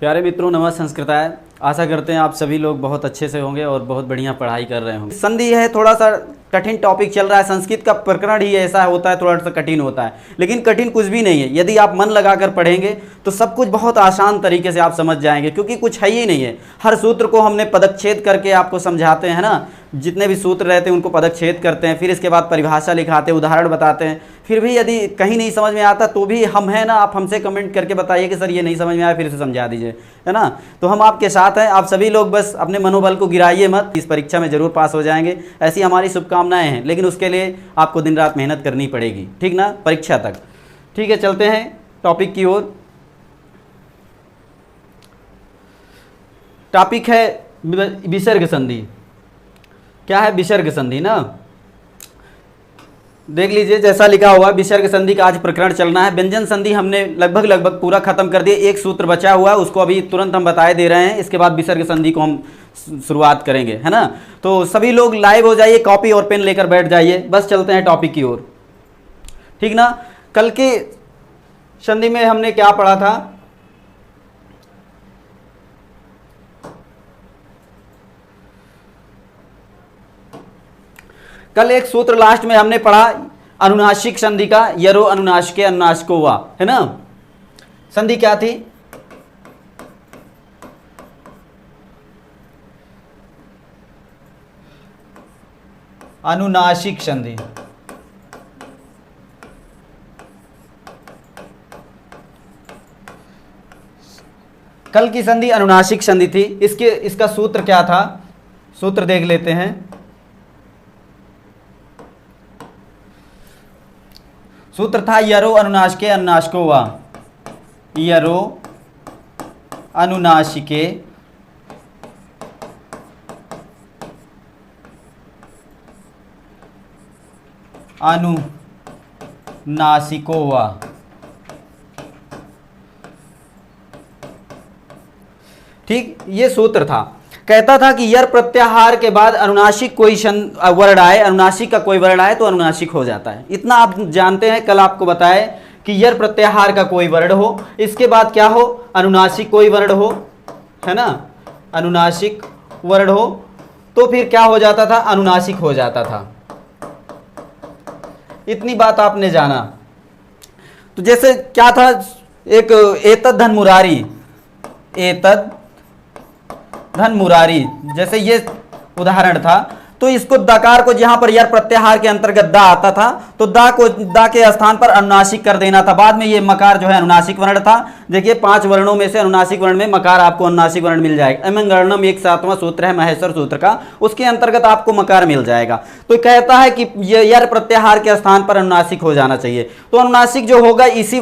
प्यारे मित्रों, नमः संस्कृताय। आशा करते हैं आप सभी लोग बहुत अच्छे से होंगे और बहुत बढ़िया पढ़ाई कर रहे होंगे। संधि है, थोड़ा सा कठिन टॉपिक चल रहा है। संस्कृत का प्रकरण ही ऐसा होता है, थोड़ा सा कठिन होता है, लेकिन कठिन कुछ भी नहीं है। यदि आप मन लगाकर पढ़ेंगे तो सब कुछ बहुत आसान तरीके से आप समझ जाएंगे, क्योंकि कुछ है ही नहीं है। हर सूत्र को हमने पदच्छेद करके आपको समझाते हैं ना, जितने भी सूत्र रहते हैं उनको पदच्छेद करते हैं, फिर इसके बाद परिभाषा लिखाते हैं, उदाहरण बताते हैं। फिर भी यदि कहीं नहीं समझ में आता तो भी हम हैं ना, आप हमसे कमेंट करके बताइए कि सर ये नहीं समझ में आया, फिर से समझा दीजिए, है ना। तो हम आपके साथ हैं। आप सभी लोग बस अपने मनोबल को गिराइए मत, इस परीक्षा में ज़रूर पास हो जाएंगे, ऐसी हमारी शुभकामनाएं हैं। लेकिन उसके लिए आपको दिन रात मेहनत करनी पड़ेगी, ठीक ना, परीक्षा तक। ठीक है, चलते हैं टॉपिक की ओर। टॉपिक है विसर्ग संधि। क्या है विसर्ग संधि ना, देख लीजिए जैसा लिखा हुआ है। विसर्ग संधि का आज प्रकरण चलना है। व्यंजन संधि हमने लगभग पूरा खत्म कर दिया। एक सूत्र बचा हुआ है, उसको अभी तुरंत हम बताए दे रहे हैं। इसके बाद विसर्ग संधि को हम शुरुआत करेंगे, है ना। तो सभी लोग लाइव हो जाइए, कॉपी और पेन लेकर बैठ जाइए। बस चलते हैं टॉपिक की ओर, ठीक ना। कल की संधि में हमने क्या पढ़ा था? कल एक सूत्र लास्ट में हमने पढ़ा अनुनासिक संधि का, यरो अनुनासिके अनुनासिको वा, है ना। संधि क्या थी? अनुनासिक संधि। कल की संधि अनुनासिक संधि थी। इसका सूत्र क्या था? सूत्र देख लेते हैं। सूत्र था यरो अनुनासिके अनुनासिको वा, यरो अनुनासिके अनुनासिको वा। ठीक, ये सूत्र था। कहता था कि यर प्रत्याहार के बाद अनुनासिक कोई वर्ड आए, अनुनासिक का कोई वर्ड आए तो अनुनासिक हो जाता है। इतना आप जानते हैं। कल आपको बताए कि यर प्रत्याहार का कोई वर्ड हो, इसके बाद क्या हो? अनुनासिक कोई वर्ड हो, है ना, अनुनासिक वर्ड हो, तो फिर क्या हो जाता था? अनुनासिक हो जाता था। इतनी बात आपने जाना। तो जैसे क्या था, एक एतद धन मुरारी, एतद धन मुरारी, जैसे ये उदाहरण था। तो इसको दकार को जहां पर यार प्रत्याहार के अंतर्गत दा आता था, तो दा के स्थान पर अनुनासिक कर देना था। बाद में ये मकार जो है अनुनासिक वर्ण था। देखिए 5 वर्णों में से अनुनासिक वर्ण में मकार आपको अनुनासिक वर्ण मिल जाएगा। अमंगर्णम एक 7वां सूत्र है महेश्वर सूत्र का, उसके अंतर्गत आपको मकार मिल जाएगा। तो कहता है कि ये यार प्रत्याहार के स्थान पर अनुनासिक हो जाना चाहिए। तो अनुनासिक जो होगा इसी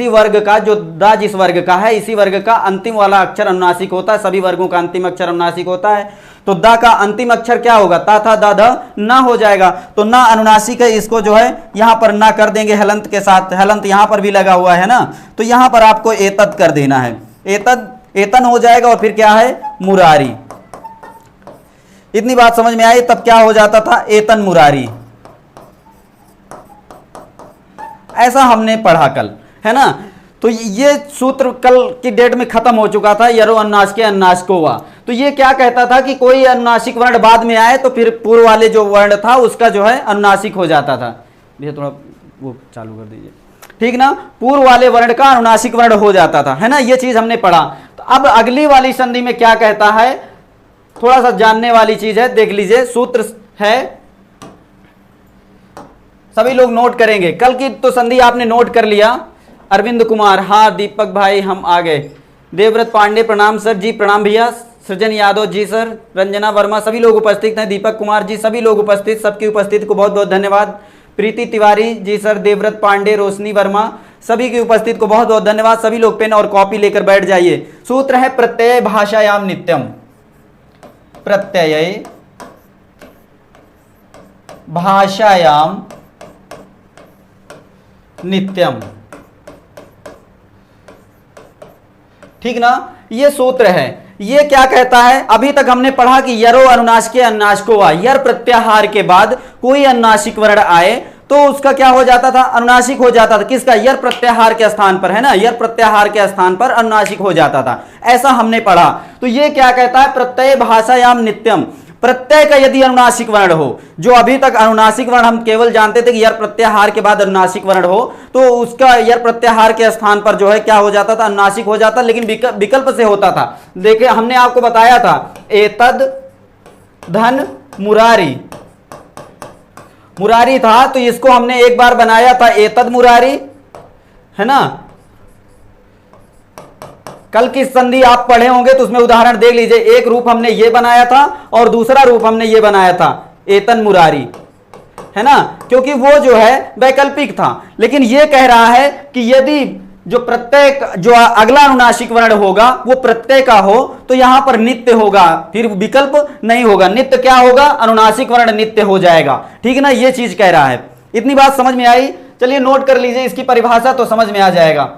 वर्ग का, जो दा जिस वर्ग का है, इसी वर्ग का अंतिम वाला अक्षर अनुनासिक होता है। सभी वर्गों का अंतिम अक्षर अनुनासिक होता है। तो दा का अंतिम अक्षर क्या होगा? ता था दा ध ना हो जाएगा। तो ना अनुनासिक है, इसको जो है यहां पर ना कर देंगे हलंत के साथ। हलंत यहां पर भी लगा हुआ है ना, तो यहां पर आपको एतद कर देना है। एतन हो जाएगा। और फिर क्या है? मुरारी। इतनी बात समझ में आई? तब क्या हो जाता था? एतन मुरारी। ऐसा हमने पढ़ा कल, है ना। तो ये सूत्र कल की डेट में खत्म हो चुका था, यरो अनुनासिके अनुनासिको वा। तो ये क्या कहता था कि कोई अनुनासिक वर्ण बाद में आए तो फिर पूर्व वाले जो वर्ण था उसका जो है अनुनासिक हो जाता था। भैया थोड़ा वो चालू कर दीजिए, ठीक ना। पूर्व वाले वर्ण का अनुनासिक वर्ण हो जाता था, है ना। ये चीज हमने पढ़ा। तो अब अगली वाली संधि में क्या कहता है, थोड़ा सा जानने वाली चीज है, देख लीजिए। सूत्र है, सभी लोग नोट करेंगे। कल की तो संधि आपने नोट कर लिया। अरविंद कुमार, हाँ दीपक भाई हम आ गए। देवव्रत पांडे प्रणाम सर जी। प्रणाम भैया। सृजन यादव जी सर। रंजना वर्मा, सभी लोग उपस्थित हैं। दीपक कुमार जी, सभी लोग उपस्थित, सबकी उपस्थिति को बहुत बहुत धन्यवाद। प्रीति तिवारी जी सर, देवव्रत पांडे, रोशनी वर्मा, सभी की उपस्थिति को बहुत बहुत धन्यवाद। सभी लोग पेन और कॉपी लेकर बैठ जाइए। सूत्र है प्रत्यय भाषायाम नित्यम। प्रत्यय भाषायाम नित्यम, ठीक ना। ये सूत्र है। ये क्या कहता है? अभी तक हमने पढ़ा कि यरो अनुनासिके अनुनासिको वा, यर प्रत्याहार के बाद कोई अनुनासिक वर्ण आए तो उसका क्या हो जाता था, अनुनासिक हो जाता था। किसका, यर प्रत्याहार के स्थान पर, है ना, यर प्रत्याहार के स्थान पर अनुनासिक हो जाता था, ऐसा हमने पढ़ा। तो ये क्या कहता है, प्रत्यय भाषायाम नित्यम, प्रत्यय का यदि अनुनासिक वर्ण हो, जो अभी तक अनुनासिक वर्ण हम केवल जानते थे कि यर प्रत्याहार के बाद अनुनासिक वर्ण हो, तो उसका यर प्रत्याहार के स्थान पर जो है क्या हो जाता था, अनुनासिक हो जाता, लेकिन विकल्प से होता था। देखिए हमने आपको बताया था एतद धन मुरारी, मुरारी था तो इसको हमने एक बार बनाया था एतद मुरारी, है ना। कल की संधि आप पढ़े होंगे तो उसमें उदाहरण देख लीजिए, एक रूप हमने ये बनाया था और दूसरा रूप हमने ये बनाया था एतन मुरारी, है ना, क्योंकि वो जो है वैकल्पिक था। लेकिन ये कह रहा है कि यदि जो प्रत्यय, जो अगला अनुनासिक वर्ण होगा वो प्रत्यय का हो तो यहां पर नित्य होगा, फिर विकल्प नहीं होगा, नित्य क्या होगा, अनुनासिक वर्ण नित्य हो जाएगा, ठीक है ना, ये चीज कह रहा है। इतनी बात समझ में आई, चलिए नोट कर लीजिए, इसकी परिभाषा तो समझ में आ जाएगा।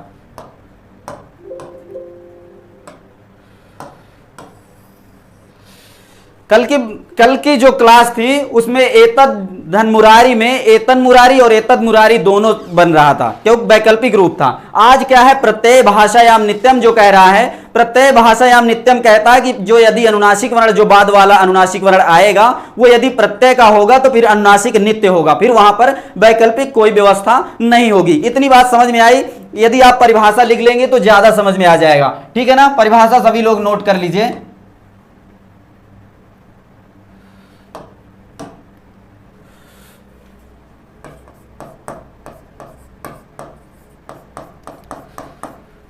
कल की जो क्लास थी उसमें एतद धन मुरारी में एतन मुरारी और एतद मुरारी दोनों बन रहा था, क्योंकि वैकल्पिक रूप था। आज क्या है, प्रत्यय भाषायाम नित्यम जो कह रहा है, प्रत्यय भाषायाम नित्यम कहता है कि जो यदि अनुनासिक वर्ण, जो बाद वाला अनुनासिक वर्ण आएगा वो यदि प्रत्यय का होगा तो फिर अनुनासिक नित्य होगा, फिर वहां पर वैकल्पिक कोई व्यवस्था नहीं होगी। इतनी बात समझ में आई। यदि आप परिभाषा लिख लेंगे तो ज्यादा समझ में आ जाएगा, ठीक है ना। परिभाषा सभी लोग नोट कर लीजिए।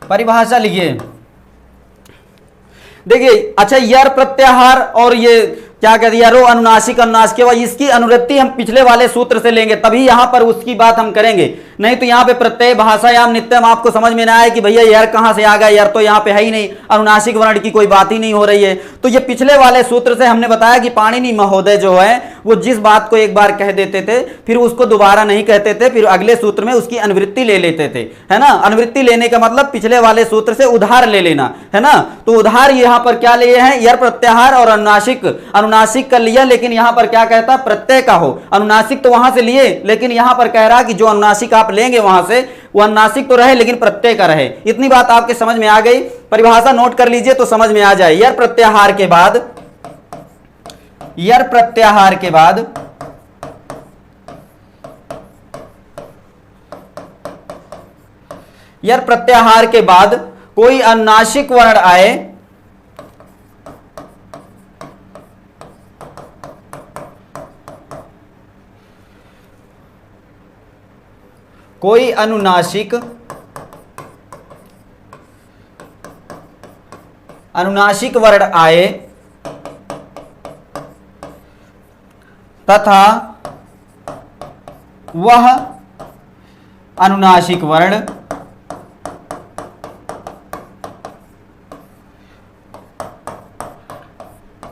परिभाषा लिखिए, देखिए अच्छा, यर प्रत्याहार और ये क्या कहते हैं, रो अनुनासिक अनुनासिक, केवल इसकी अनुवृत्ति हम पिछले वाले सूत्र से लेंगे, तभी यहां पर उसकी बात हम करेंगे। नहीं तो यहां पे प्रत्यय भाषायाम नित्यम आपको समझ में ना आए कि भैया यार कहां से आ गया, यार तो यहां पे है ही नहीं, अनुनासिक वर्ण की कोई बात ही नहीं हो रही है। तो ये पिछले वाले सूत्र से हमने बताया कि पाणिनि महोदय जो है वो जिस बात को एक बार कह देते थे फिर उसको दोबारा नहीं कहते थे, फिर अगले सूत्र में उसकी अनुवृत्ति ले लेते थे, है ना। अनुवृत्ति लेने का मतलब पिछले वाले सूत्र से उधार ले लेना, है ना। तो उधार यहां पर क्या लिए हैं, यर प्रत्याहार और अनुनासिक, अनुनासिक का लिया, लेकिन यहां पर क्या कहता है, प्रत्यय का हो। अनुनासिक तो वहां से लिए, लेकिन यहां पर कह रहा कि जो अनुनासिक आप लेंगे वहां से वो अनुनासिक तो रहे लेकिन प्रत्यय का रहे। इतनी बात आपके समझ में आ गई। परिभाषा नोट कर लीजिए तो समझ में आ जाए। यर प्रत्याहार के बाद, यर प्रत्याहार के बाद यर प्रत्याहार के बाद कोई अनुनासिक वर्ण आए कोई अनुनासिक वर्ण आए तथा वह अनुनासिक वर्ण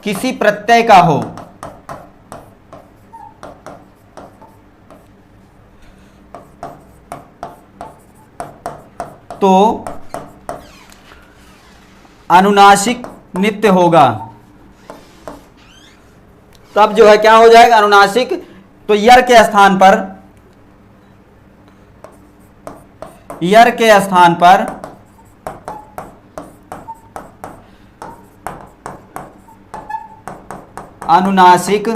किसी प्रत्यय का हो तो अनुनासिक नित्य होगा। तब जो है क्या हो जाएगा, अनुनासिक। तो यर के स्थान पर, यर के स्थान पर अनुनासिक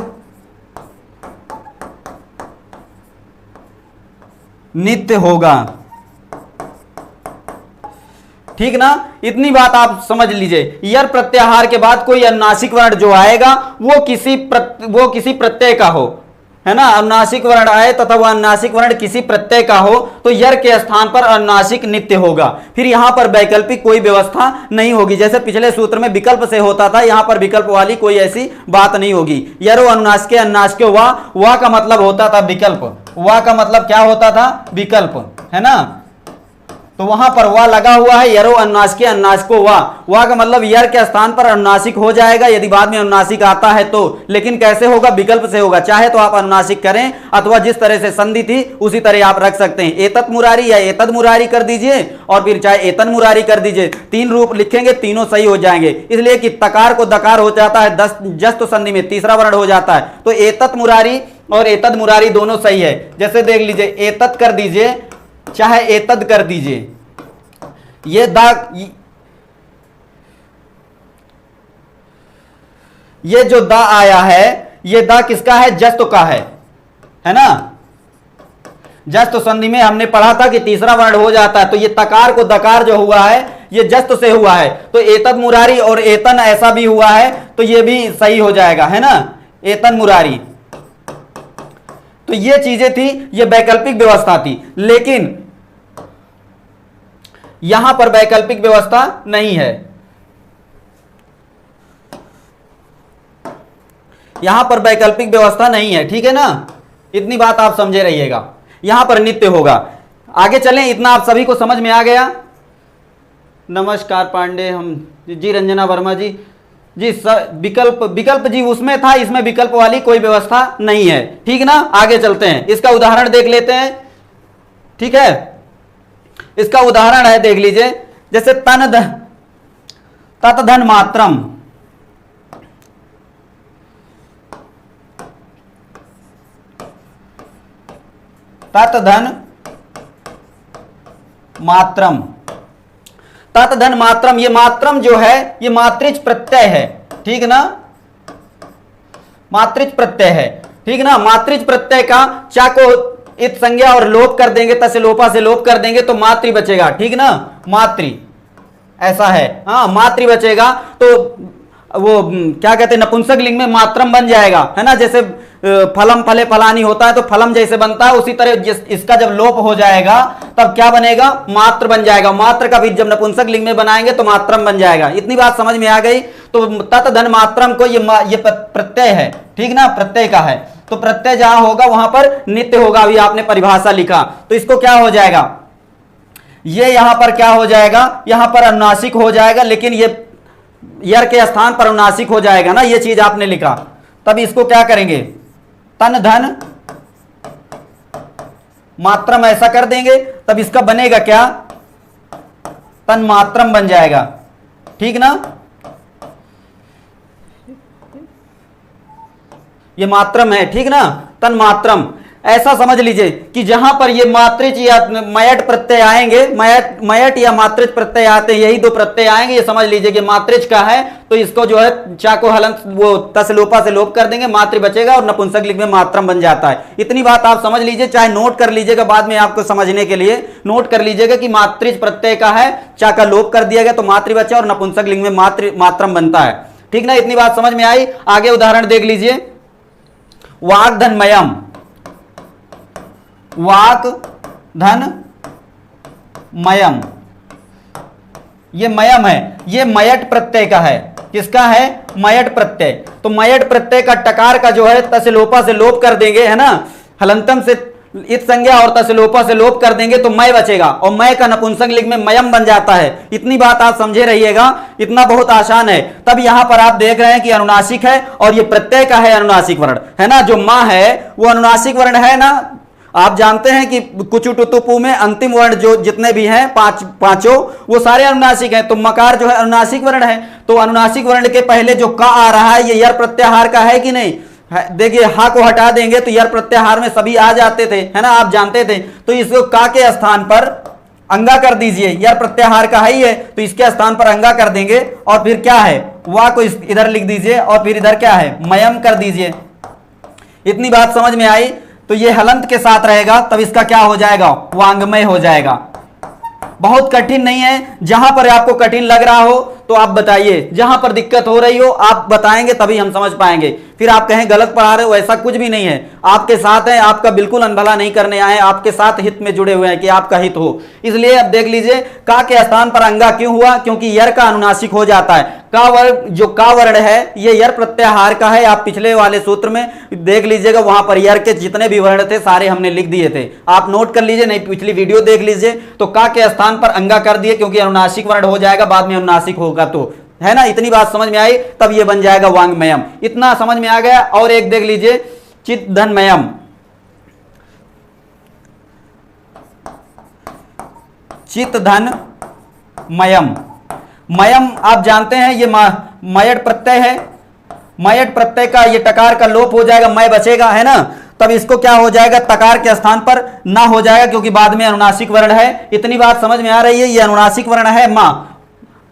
नित्य होगा, ठीक ना। इतनी बात आप समझ लीजिए। यर प्रत्याहार के बाद कोई अनुनासिक वर्ण जो आएगा वो किसी प्रत्यय का हो, है ना। अनुनासिक वर्ण आए तथा वह अनुनासिक वर्ण किसी प्रत्यय का हो तो यर के स्थान पर अनुनासिक नित्य होगा, फिर यहां पर वैकल्पिक कोई व्यवस्था नहीं होगी। जैसे पिछले सूत्र में विकल्प से होता था, यहां पर विकल्प वाली कोई ऐसी बात नहीं होगी। यरो अनुनासिक अनुनासिक वाह का मतलब होता था विकल्प, वाह का मतलब क्या होता था, विकल्प, है ना। तो वहां पर वा लगा हुआ है, यरो अनुनासिक अनुनासिको वा का मतलब यर के स्थान पर अनुनासिक हो जाएगा यदि बाद में अनुनासिक आता है तो। लेकिन कैसे होगा? विकल्प से होगा। चाहे तो आप अनुनासिक करें अथवा जिस तरह से संधि थी उसी तरह आप रख सकते हैं। एतत् मुरारी या एतद मुरारी कर दीजिए और फिर चाहे एतन मुरारी कर दीजिए। 3 रूप लिखेंगे, तीनों सही हो जाएंगे। इसलिए कि तकार को दकार हो जाता है, जस्त संधि में तीसरा वर्ण हो जाता है। तो एतत् मुरारी और एतद मुरारी दोनों सही है। जैसे देख लीजिए, एतत् कर दीजिए चाहे एतद कर दीजिए, ये दा, ये जो दा आया है ये दा किसका है? जस्त का है ना। जस्त संधि में हमने पढ़ा था कि तीसरा वर्ण हो जाता है। तो ये तकार को दकार जो हुआ है ये जस्त से हुआ है। तो एतद मुरारी और एतन ऐसा भी हुआ है तो ये भी सही हो जाएगा, है ना, एतन मुरारी। तो ये चीजें थी, ये वैकल्पिक व्यवस्था थी। लेकिन यहां पर वैकल्पिक व्यवस्था नहीं है। यहां पर वैकल्पिक व्यवस्था नहीं है, ठीक है ना। इतनी बात आप समझे रहिएगा। यहां पर नित्य होगा। आगे चलें, इतना आप सभी को समझ में आ गया। नमस्कार पांडे हम जी, रंजना वर्मा जी विकल्प जी उसमें था, इसमें विकल्प वाली कोई व्यवस्था नहीं है, ठीक ना। आगे चलते हैं, इसका उदाहरण देख लेते हैं, ठीक है। इसका उदाहरण है, देख लीजिए, जैसे तत धन मात्रम, तत धन मात्रम, तत धन मात्रम। ये मात्रम जो है ये मात्रिच प्रत्यय है, ठीक ना, मात्रिच प्रत्यय है, ठीक ना। मात्रिच प्रत्यय का चा को इत संज्ञा और लोप कर देंगे, तसे लोपा से लोप कर देंगे तो मातृ बचेगा, ठीक ना, मातृ ऐसा है। हाँ, मातृ बचेगा तो वो क्या कहते हैं, नपुंसक लिंग में मात्रम बन जाएगा, है ना। जैसे फलम फले फलानी होता है तो फलम जैसे बनता है, उसी तरह इसका जब लोप हो जाएगा तब क्या बनेगा? मात्र बन जाएगा। मात्र का भी जब नपुंसक लिंग में बनाएंगे तो मात्रम बन जाएगा। इतनी बात समझ में आ गई। तो तत धन मात्रम को ये प्रत्यय है, ठीक ना, प्रत्यय का है। तो प्रत्यय जहां होगा वहां पर नित्य होगा। अभी आपने परिभाषा लिखा तो इसको क्या हो जाएगा? ये यहां पर क्या हो जाएगा? यहां पर अनुनासिक हो जाएगा, लेकिन ये यर के स्थान पर अनुनासिक हो जाएगा ना, ये चीज आपने लिखा। तब इसको क्या करेंगे? तन धन मात्रम ऐसा कर देंगे, तब इसका बनेगा क्या? तन मात्रम बन जाएगा, ठीक ना। ये मात्रम है, ठीक ना, तन मात्रम। ऐसा समझ लीजिए कि जहां पर ये मात्रिच या मयट प्रत्यय आएंगे, मयट या मात्रिच प्रत्यय आते हैं, यही दो प्रत्यय आएंगे। ये समझ लीजिए कि मात्रिच का है तो इसको जो है चा को हलंत वो तस लोपा से लोप कर देंगे, मातृ बचेगा और नपुंसक लिंग में मात्रम बन जाता है। इतनी बात आप समझ लीजिए, चाहे नोट कर लीजिएगा बाद में आपको समझने के लिए नोट कर लीजिएगा कि मात्रिच प्रत्यय का है, चा का लोप कर दिया गया तो मातृ बचा और नपुंसक लिंग में मात्रम बनता है, ठीक ना। इतनी बात समझ में आई। आगे उदाहरण देख लीजिए, वाक धन मयम, वाक धन मयम, ये मयम है, ये मयट प्रत्यय का है। किसका है? मयट प्रत्यय। तो मयट प्रत्यय का टकार का जो है तसलोपा से लोप कर देंगे, है ना, हलंतम से इत संज्ञा और तसलोपा से लोप कर देंगे तो मय बचेगा और मय का नपुंसक लिंग में मयम बन जाता है। इतनी बात आप समझे रहिएगा, इतना बहुत आसान है। तब यहां पर आप देख रहे हैं कि अनुनासिक है और ये प्रत्यय का है अनुनासिक वर्ण, है ना। जो मां है वो अनुनासिक वर्ण है ना। आप जानते हैं कि कुचु टुतु पु में अंतिम वर्ण जो जितने भी हैं पांचों वो सारे अनुनासिक हैं। तो मकार जो है अनुनासिक वर्ण है। तो अनुनासिक वर्ण के पहले जो का आ रहा है ये यर प्रत्याहार का है कि नहीं? देखिए हा को हटा देंगे तो यर प्रत्याहार में सभी आ जाते थे, है ना, आप जानते थे। तो इसको का के स्थान पर अंगा कर दीजिए, यर प्रत्याहार का है ही है तो इसके स्थान पर अंगा कर देंगे और फिर क्या है? वा को इधर लिख दीजिए और फिर इधर क्या है? मयम कर दीजिए। इतनी बात समझ में आई। तो ये हलंत के साथ रहेगा तब इसका क्या हो जाएगा? वांग्मय हो जाएगा। बहुत कठिन नहीं है। जहां पर आपको कठिन लग रहा हो तो आप बताइए, जहां पर दिक्कत हो रही हो आप बताएंगे तभी हम समझ पाएंगे। फिर आप कहें गलत पढ़ा रहे हो, ऐसा कुछ भी नहीं है, आपके साथ हैं, आपका बिल्कुल अनभला नहीं करने आए, आपके साथ हित में जुड़े हुए हैं कि आपका हित हो। इसलिए अब देख लीजिए का के स्थान पर अंगा क्यों हुआ, क्योंकि यर का अनुनासिक हो जाता है। का वर्ण, जो का वर्ण है ये यर प्रत्याहार का है। आप पिछले वाले सूत्र में देख लीजिएगा, वहां पर यर के जितने भी वर्ण थे सारे हमने लिख दिए थे, आप नोट कर लीजिए, नहीं पिछली वीडियो देख लीजिए। तो का के स्थान पर अंगा कर दिए क्योंकि अनुनासिक वर्ण हो जाएगा, बाद में अनुनासिक होगा, तो है ना। इतनी बात समझ में आई, तब ये बन जाएगा वांग्मयम। इतना समझ में आ गया। और एक देख लीजिए चित धनमयम, चित धन मयम। मयम आप जानते हैं ये मयट प्रत्यय है, मयट प्रत्यय का ये टकार का लोप हो जाएगा, मय बचेगा, है ना। तब इसको क्या हो जाएगा, तकार के स्थान पर ना हो जाएगा क्योंकि बाद में अनुनासिक वर्ण है। इतनी बात समझ में आ रही है, ये अनुनासिक वर्ण है मां,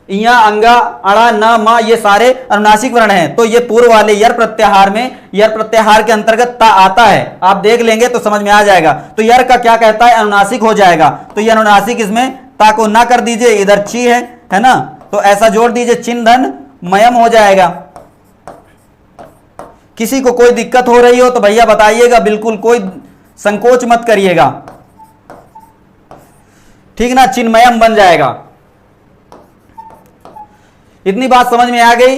या अंगा अड़ा न मा, ये सारे अनुनासिक वर्ण हैं। तो ये पूर्व वाले यर प्रत्याहार में, यर प्रत्याहार के अंतर्गत ता आता है, आप देख लेंगे तो समझ में आ जाएगा। तो यर का क्या कहता है, अनुनासिक हो जाएगा, तो ये अनुनासिक इसमें ता को ना कर दीजिए, इधर ची है ना, तो ऐसा जोड़ दीजिए, चिन्ह धन मयम हो जाएगा। किसी को कोई दिक्कत हो रही हो तो भैया बताइएगा, बिल्कुल कोई संकोच मत करिएगा, ठीक ना, चिन्मयम बन जाएगा। इतनी बात समझ में आ गई,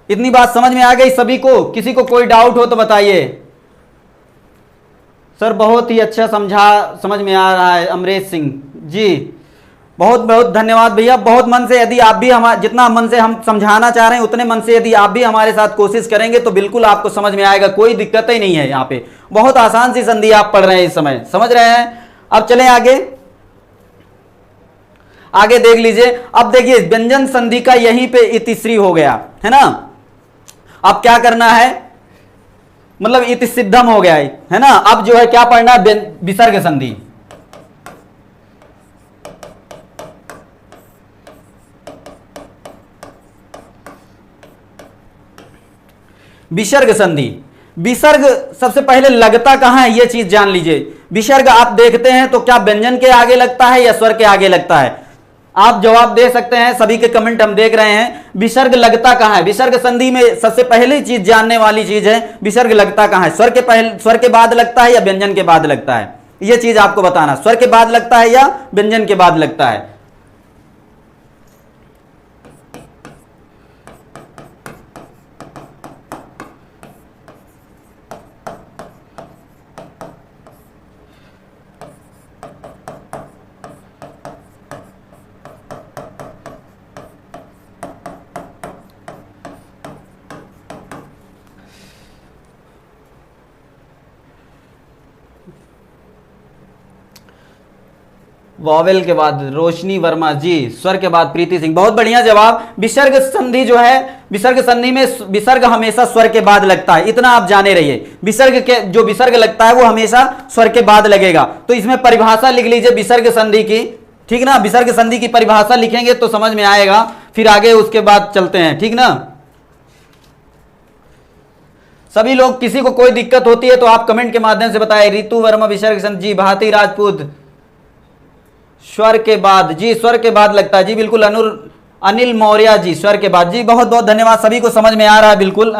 इतनी बात समझ में आ गई सभी को। किसी को कोई डाउट हो तो बताइए। सर बहुत ही अच्छा समझ में आ रहा है, अमरेश सिंह जी, बहुत बहुत धन्यवाद भैया। बहुत मन से, यदि आप भी जितना मन से हम समझाना चाह रहे हैं उतने मन से यदि आप भी हमारे साथ कोशिश करेंगे तो बिल्कुल आपको समझ में आएगा, कोई दिक्कत ही नहीं है। यहाँ पे बहुत आसान सी संधि आप पढ़ रहे हैं, इस समय समझ रहे हैं। अब चलें आगे, आगे देख लीजिए। अब देखिए व्यंजन संधि का यहीं पे इतिश्री हो गया, है ना। अब क्या करना है, मतलब इति सिद्धम हो गया है ना। अब जो है क्या पढ़ना है, विसर्ग संधि। विसर्ग संधि, विसर्ग सबसे पहले लगता कहां है ये चीज जान लीजिए। विसर्ग आप देखते हैं तो क्या व्यंजन के आगे लगता है या स्वर के आगे लगता है, आप जवाब दे सकते हैं, सभी के कमेंट हम देख रहे हैं। विसर्ग लगता कहां है, विसर्ग संधि में सबसे पहली चीज जानने वाली चीज है, विसर्ग लगता कहां है, स्वर के बाद लगता है या व्यंजन के बाद लगता है, यह चीज आपको बताना, स्वर के बाद लगता है या व्यंजन के बाद लगता है। वॉवेल के बाद रोशनी वर्मा जी, स्वर के बाद प्रीति सिंह, बहुत बढ़िया जवाब। विसर्ग संधि जो है, विसर्ग संधि में विसर्ग हमेशा स्वर के बाद लगता है, इतना आप जाने रहिए। विसर्ग के जो विसर्ग लगता है वो हमेशा स्वर के बाद लगेगा। तो इसमें परिभाषा लिख लीजिए विसर्ग संधि की, ठीक ना। विसर्ग संधि की परिभाषा लिखेंगे तो समझ में आएगा, फिर आगे उसके बाद चलते हैं, ठीक ना। सभी लोग, किसी को कोई दिक्कत होती है तो आप कमेंट के माध्यम से बताएं। रितु वर्मा विसर्ग संधि, भारती राजपूत स्वर के बाद, जी स्वर के बाद लगता है जी, बिल्कुल। अनिल मौर्य जी स्वर के बाद, जी बहुत बहुत धन्यवाद, सभी को समझ में आ रहा है बिल्कुल।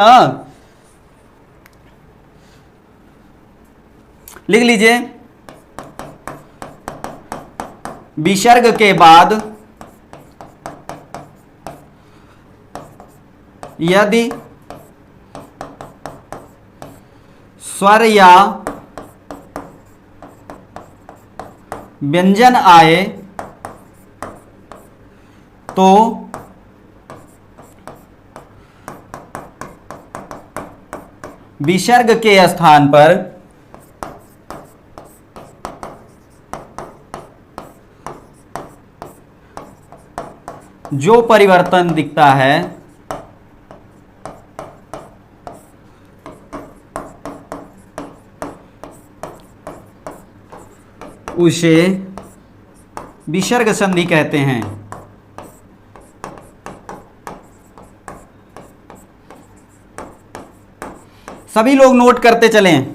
लिख लीजिए विसर्ग के बाद यदि स्वर या व्यंजन आए तो विसर्ग के स्थान पर जो परिवर्तन दिखता है उसे विसर्ग संधि कहते हैं। सभी लोग नोट करते चलें।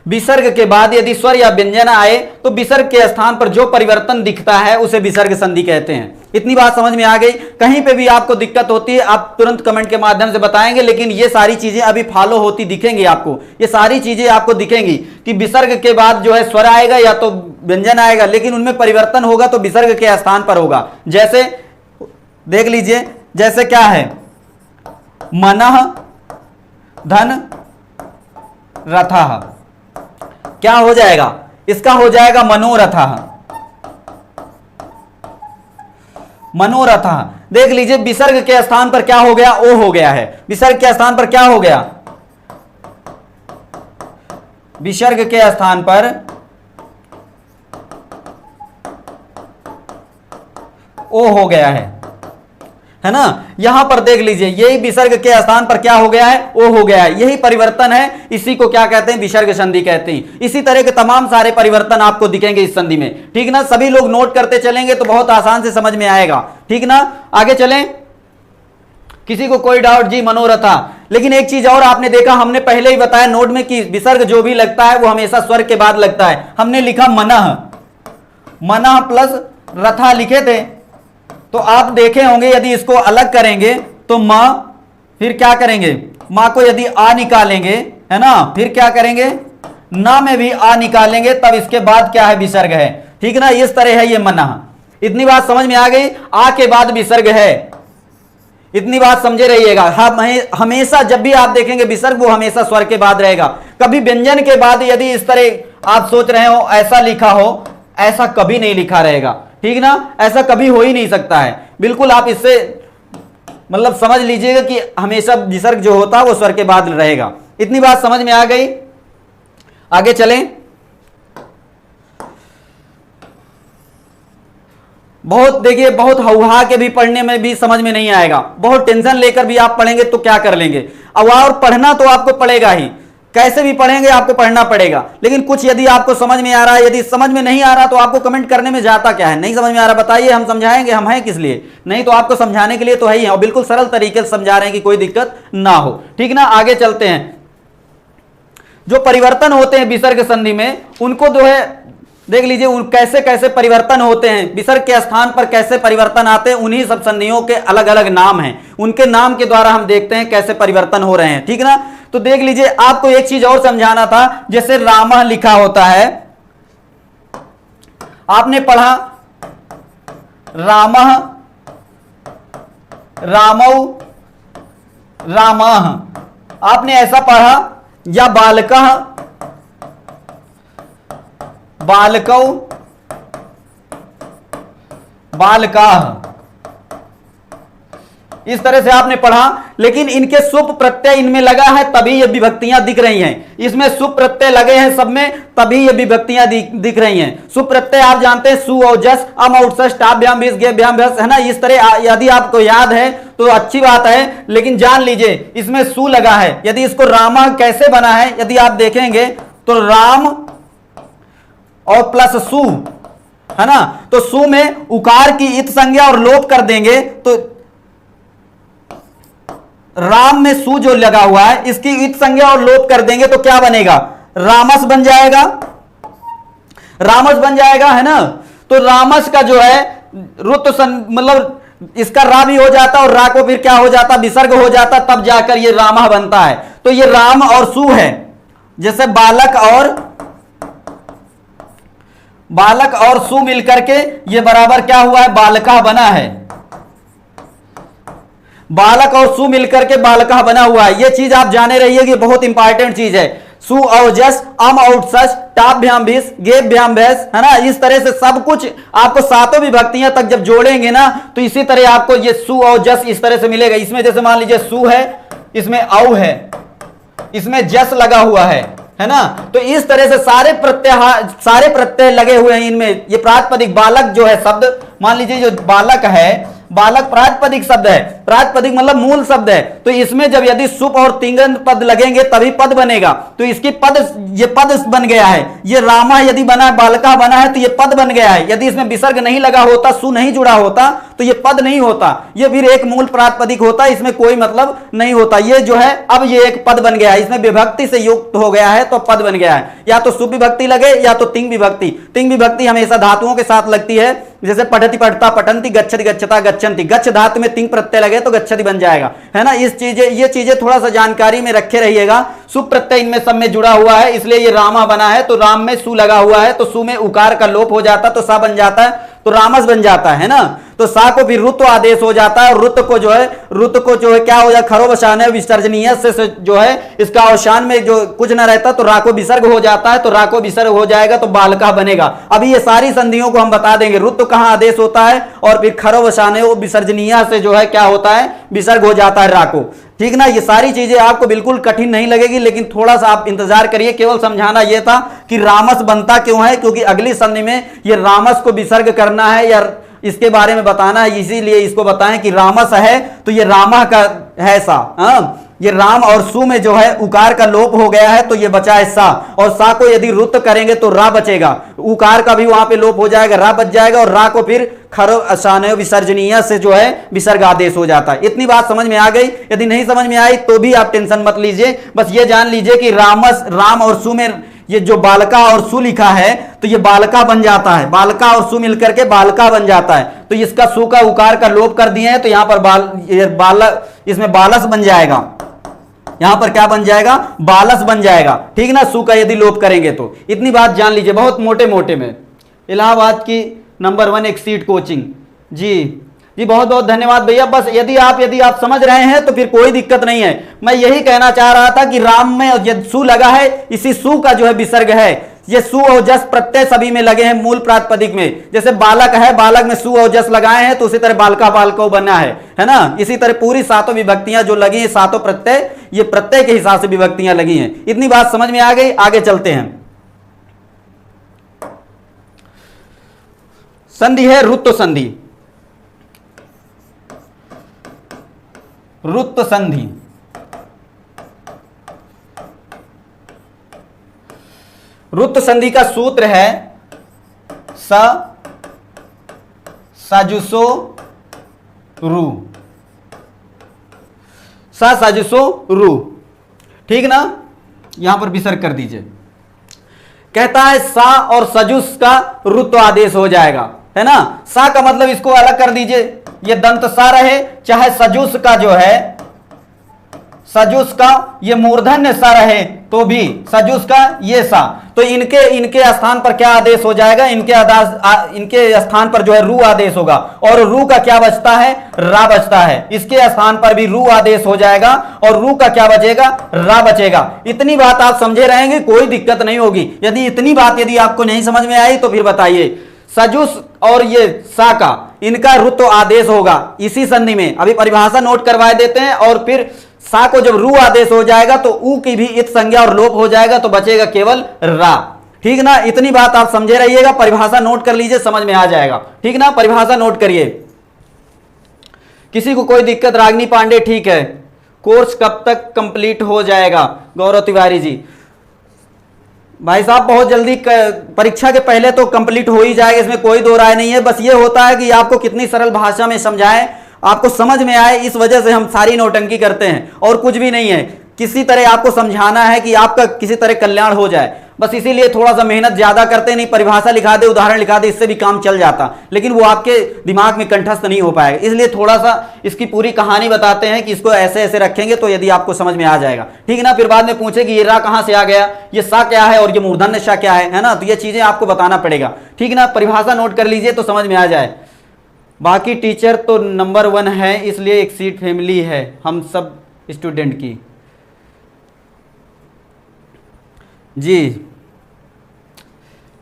विसर्ग के बाद यदि स्वर या व्यंजन आए तो विसर्ग के स्थान पर जो परिवर्तन दिखता है उसे विसर्ग संधि कहते हैं। इतनी बात समझ में आ गई। कहीं पे भी आपको दिक्कत होती है आप तुरंत कमेंट के माध्यम से बताएंगे, लेकिन ये सारी चीजें अभी फॉलो होती दिखेंगी आपको, ये सारी चीजें आपको दिखेंगी कि विसर्ग के बाद जो है स्वर आएगा या तो व्यंजन आएगा, लेकिन उनमें परिवर्तन होगा तो विसर्ग के स्थान पर होगा। जैसे देख लीजिए, जैसे क्या है, मनः धन रथः, क्या हो जाएगा, इसका हो जाएगा मनोरथः, मनोरथः। देख लीजिए विसर्ग के स्थान पर क्या हो गया, ओ हो गया है, विसर्ग के स्थान पर क्या हो गया, विसर्ग के स्थान पर ओ हो गया है ना। यहां पर देख लीजिए यही विसर्ग के स्थान पर क्या हो गया है, ओ हो गया है, यही परिवर्तन है, इसी को क्या कहते हैं, विसर्ग संधि कहते हैं। इसी तरह के तमाम सारे परिवर्तन आपको दिखेंगे इस संधि में, ठीक ना। सभी लोग नोट करते चलेंगे तो बहुत आसान से समझ में आएगा, ठीक ना। आगे चलें, किसी को कोई डाउट? जी मनोरथा। लेकिन एक चीज और आपने देखा, हमने पहले ही बताया नोट में कि विसर्ग जो भी लगता है वो हमेशा स्वर के बाद लगता है। हमने लिखा मनः, मनः प्लस रथा लिखे थे, तो आप देखे होंगे यदि इसको अलग करेंगे तो मां, फिर क्या करेंगे, मां को यदि आ निकालेंगे, है ना, फिर क्या करेंगे, ना में भी आ निकालेंगे, तब इसके बाद क्या है, विसर्ग है, ठीक ना। इस तरह है ये मनः। इतनी बात समझ में आ गई, आ के बाद विसर्ग है, इतनी बात समझे रहिएगा। हमेशा जब भी आप देखेंगे विसर्ग वो हमेशा स्वर के बाद रहेगा। कभी व्यंजन के बाद यदि इस तरह आप सोच रहे हो ऐसा लिखा हो, ऐसा कभी नहीं लिखा रहेगा, ठीक ना, ऐसा कभी हो ही नहीं सकता है। बिल्कुल आप इससे मतलब समझ लीजिएगा कि हमेशा विसर्ग जो होता है वो स्वर के बाद रहेगा। इतनी बात समझ में आ गई। आगे चलें, बहुत देखिए, बहुत हौहा के भी पढ़ने में भी समझ में नहीं आएगा, बहुत टेंशन लेकर भी आप पढ़ेंगे तो क्या कर लेंगे। अब और पढ़ना तो आपको पड़ेगा ही, कैसे भी पढ़ेंगे आपको पढ़ना पड़ेगा। लेकिन कुछ यदि आपको समझ में आ रहा है, यदि समझ में नहीं आ रहा तो आपको कमेंट करने में जाता क्या है, नहीं समझ में आ रहा बताइए, हम समझाएंगे, हम हैं किस लिए, नहीं तो आपको समझाने के लिए तो है ही, और बिल्कुल सरल तरीके से समझा रहे हैं कि कोई दिक्कत ना हो, ठीक ना। आगे चलते हैं, जो परिवर्तन होते हैं विसर्ग संधि में उनको जो है देख लीजिए कैसे कैसे परिवर्तन होते हैं, विसर्ग के स्थान पर कैसे परिवर्तन आते हैं, उन्हीं सब संधियों के अलग अलग नाम हैं, उनके नाम के द्वारा हम देखते हैं कैसे परिवर्तन हो रहे हैं, ठीक ना। तो देख लीजिए, आपको एक चीज और समझाना था, जैसे रामः लिखा होता है, आपने पढ़ा रामः, रामौ, रामः, आपने ऐसा पढ़ा, या बालकः, बालकौ, बालकाः, इस तरह से आपने पढ़ा। लेकिन इनके सुप प्रत्यय इनमें लगा है तभी ये विभक्तियां दिख रही हैं, इसमें सुप प्रत्यय लगे हैं सब में तभी ये विभक्तियां दिख रही हैं। सुप प्रत्यय आप जानते हैं, सु और जस, अम और सस, टाभ्याम भीस, गेभ्याम भस, है ना। इस तरह यदि आपको याद है तो अच्छी बात है, लेकिन जान लीजिए इसमें सु लगा है। यदि इसको रामा कैसे बना है, यदि आप देखेंगे तो राम और प्लस सु, है ना, तो सु में उकार की इत संज्ञा और लोप कर देंगे तो राम में सु जो लगा हुआ है इसकी इत संज्ञा और लोप कर देंगे तो क्या बनेगा, रामस बन जाएगा, रामस बन जाएगा, है ना। तो रामस का जो है रुत मतलब इसका रा भी हो जाता और रा को फिर क्या हो जाता, विसर्ग हो जाता, तब जाकर ये रामा बनता है। तो ये राम और सु है, जैसे बालक और सु मिलकर के ये बराबर क्या हुआ है, बालका बना है। बालक और सु मिलकर के बालका बना हुआ है। ये चीज आप जाने रहिए कि बहुत इंपॉर्टेंट चीज है। सु और जस, अम और सस, टाभ्याम भीस, गेभ्याम भैस, है ना। इस तरह से सब कुछ आपको सातों विभक्तियां तक जब जोड़ेंगे ना तो इसी तरह आपको ये सु और जस इस तरह से मिलेगा। इसमें जैसे मान लीजिए सु है, इसमें औ है, इसमें जस लगा हुआ है ना। तो इस तरह से सारे प्रत्यय लगे हुए हैं इनमें। ये प्रातिपदिक बालक जो है शब्द, मान लीजिए जो बालक है, बालक प्रातिपदिक शब्द है, प्रातिपदिक मतलब मूल शब्द है। तो इसमें जब यदि सुप और तिंगन पद लगेंगे तभी पद बनेगा। तो इसकी पद, ये पद बन गया है। ये रामा यदि बना है, बालका बना है तो ये पद बन गया है। यदि इसमें विसर्ग नहीं लगा होता, सु नहीं जुड़ा होता तो ये पद नहीं होता, ये फिर एक मूल प्रातिपदिक होता, इसमें कोई मतलब नहीं होता। ये जो है अब ये एक पद बन गया है, इसमें विभक्ति से युक्त हो गया है तो पद बन गया है। या तो सुप विभक्ति लगे या तो तिंग विभक्ति। तिंग विभक्ति हमेशा धातुओं के साथ लगती है, जैसे पठति पठता पठंती, गच्छति गच्छता गच्छन्ति, गच्छ धातु में तिंग प्रत्यय लगे तो गच्छति बन जाएगा, है ना। ये चीजें थोड़ा सा जानकारी में रखे रहिएगा। सु प्रत्यय इनमें सब में जुड़ा हुआ है, इसलिए ये रामा बना है, तो राम में सु लगा हुआ है, तो सु में उकार का लोप हो जाता तो सा बन जाता है, तो रामस बन जाता है ना। तो सा को फिर रुत्व आदेश हो जाता है, और रुत को जो है क्या हो जाए, खरोवशान है विसर्जनीय से जो है इसका अवसान में जो कुछ न रहता तो रा को विसर्ग हो जाता है, तो रा को विसर्ग हो जाएगा तो बालका बनेगा। अभी ये सारी संधियों को हम बता देंगे, रुत्व कहां आदेश होता है और फिर खरोवशान है वो विसर्जनीय से जो है क्या होता है, विसर्ग हो जाता है रा को, ठीक ना। ये सारी चीजें आपको बिल्कुल कठिन नहीं लगेगी, लेकिन थोड़ा सा आप इंतजार करिए। केवल समझाना यह था कि रामस बनता क्यों है, क्योंकि अगली संधि में ये रामस को विसर्ग करना है या इसके बारे में बताना है, इसीलिए इसको बताएं कि रामस है तो ये रामा का है सा, ये राम और सु में जो है उकार का लोप हो गया है तो ये बचा है सा, और सा को यदि रुत करेंगे तो रा बचेगा, उकार का भी वहां पे लोप हो जाएगा, रा बच जाएगा, और रा को फिर खरो अशानय विसर्जनीय से जो है विसर्ग आदेश हो जाता है। इतनी बात समझ में आ गई? यदि नहीं समझ में आई तो भी आप टेंशन मत लीजिए, बस ये जान लीजिए कि राम और सु में ये जो बालका और सु लिखा है तो ये बालका बन जाता है, बालका और सु मिलकर के बालका बन जाता है, तो इसका सु का उकार का लोप कर दिए हैं तो यहां पर इसमें बालस बन जाएगा, यहां पर क्या बन जाएगा, बालस बन जाएगा, ठीक ना। सु का यदि लोप करेंगे तो इतनी बात जान लीजिए, बहुत मोटे मोटे में। इलाहाबाद की नंबर 1 एक्सीड कोचिंग, जी बहुत बहुत धन्यवाद भैया। बस यदि आप समझ रहे हैं तो फिर कोई दिक्कत नहीं है। मैं यही कहना चाह रहा था कि राम में सु लगा है, इसी सु का जो है विसर्ग है, ये सु और जस प्रत्यय सभी में लगे हैं मूल प्रातिपदिक में। जैसे बालक है, बालक में सु और जस लगाए हैं तो उसी तरह बालका बालको बना है ना। इसी तरह पूरी सातों विभक्तियां जो लगी हैं, सातों प्रत्यय, ये प्रत्यय के हिसाब से विभक्तियां लगी हैं। इतनी बात समझ में आ गई, आगे चलते हैं। संधि है रुत्व संधि, रुत्व संधि। रुत्व संधि का सूत्र है सजुसो रु, सजुसो रु, ठीक ना। यहां पर विसर्ग कर दीजिए। कहता है सा और सजुस का रुत्व आदेश हो जाएगा, है ना। सा का मतलब इसको अलग कर दीजिए, ये दंत सा रहे, चाहे सजुस का जो है, सजुस का ये मूर्धन्य सा रहे तो भी, सजुस का ये सा, तो इनके स्थान पर क्या आदेश हो जाएगा, इनके स्थान पर जो है रू आदेश होगा, और रू का क्या बचता है, रा बचता है। इसके स्थान पर भी रू आदेश हो जाएगा और रू का क्या बचेगा, रा बचेगा। इतनी बात आप समझे रहेंगे, कोई दिक्कत नहीं होगी। यदि इतनी बात यदि आपको नहीं समझ में आई तो फिर बताइए। सजुस और ये सा का इनका रुत्व आदेश होगा इसी संधि में। अभी परिभाषा नोट करवा देते हैं, और फिर सा को जब रू आदेश हो जाएगा तो ऊ की भी इत संज्ञा और लोप हो जाएगा, तो बचेगा केवल रा, ठीक ना। इतनी बात आप समझे रहिएगा, परिभाषा नोट कर लीजिए, समझ में आ जाएगा, ठीक ना। परिभाषा नोट करिए। किसी को कोई दिक्कत? रागिनी पांडे, ठीक है। कोर्स कब तक कंप्लीट हो जाएगा? गौरव तिवारी जी, भाई साहब बहुत जल्दी, परीक्षा के पहले तो कंप्लीट हो ही जाएगा, इसमें कोई दो राय नहीं है। बस ये होता है कि आपको कितनी सरल भाषा में समझाएं, आपको समझ में आए, इस वजह से हम सारी नौटंकी करते हैं, और कुछ भी नहीं है। किसी तरह आपको समझाना है कि आपका किसी तरह कल्याण हो जाए, बस इसीलिए थोड़ा सा मेहनत ज्यादा करते नहीं। परिभाषा लिखा दे, उदाहरण लिखा दे, इससे भी काम चल जाता, लेकिन वो आपके दिमाग में कंठस्थ नहीं हो पाएगा। इसलिए थोड़ा सा इसकी पूरी कहानी बताते हैं कि इसको ऐसे ऐसे रखेंगे तो यदि आपको समझ में आ जाएगा, ठीक ना। फिर बाद में पूछे कि ये रा कहां से आ गया, ये सा क्या है और ये मूर्धन्य सा क्या है ना। तो ये चीजें आपको बताना पड़ेगा, ठीक ना। परिभाषा नोट कर लीजिए तो समझ में आ जाए। बाकी टीचर तो नंबर 1 है, इसलिए एक सीट फैमिली है हम सब स्टूडेंट की, जी